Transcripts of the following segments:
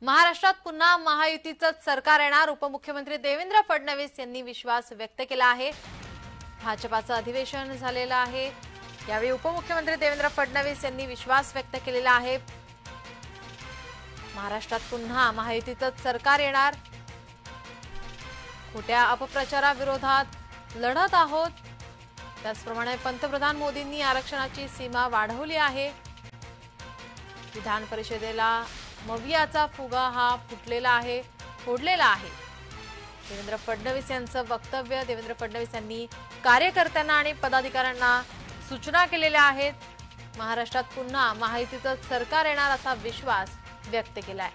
महाराष्ट्रात पुन्हा महायुतीचंच सरकार येणार, उपमुख्यमंत्री देवेंद्र फडणवीस यांनी विश्वास व्यक्त केला आहे। भाजपाचं अधिवेशन झालेलं आहे। यावेळी उपमुख्यमंत्री देवेंद्र फडणवीस यांनी विश्वास व्यक्त केलेला आहे। महाराष्ट्रात पुन्हा महायुतीचंच सरकार येणार, खोट्या अपप्रचाराविरोधात लढत आहोत। त्याचप्रमाणे पंतप्रधान मोदींनी आरक्षणाची सीमा वाढवली आहे। विधान परिषदेला मवियाचा फुगा हा फोडलेला आहे। देवेंद्र फडणवीस यांचं वक्तव्य। देवेंद्र फडणवीस यांनी कार्यकर्त्यांना आणि पदाधिकाऱ्यांना सूचना केलेल्या आहेत। महाराष्ट्रात पुन्हा महायुतीचं सरकार येणार असा विश्वास व्यक्त केलाय।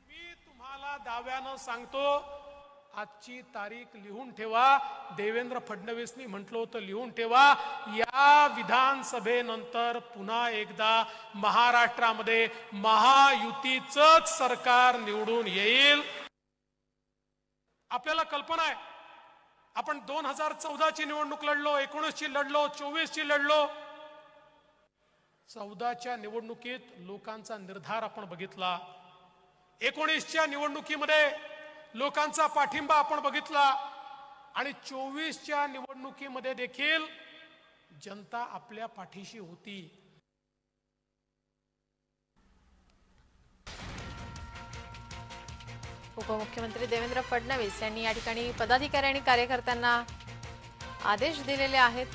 मी तुम्हाला दाव्यानं सांगतो, आजची तारीख लिहून ठेवा। देवेंद्र फडणवीसनी म्हटलं होतं लिहून ठेवा, या विधानसभेनंतर पुन्हा एकदा महाराष्ट्रामध्ये महायुतीचंच सरकार निवडून येईल। आपल्याला कल्पना आहे, आपण 2014 ची निवडणूक लढलो, 19 ची लढलो, 24 ची लढलो। 14च्या निवडणुकीत लोकांचा निर्धार आपण बघितला, 19च्या निवडणुकीमध्ये लोकांचा पाठिंबा आपण बघितला, आणि 24च्या निवडणुकीमध्ये देखील जनता आपल्या पाठीशी होती। उपमुख्यमंत्री देवेंद्र फडणवीस यांनी या ठिकाणी पदाधिकारी आणि कार्यकर्त्यांना आदेश दिलेले आहेत।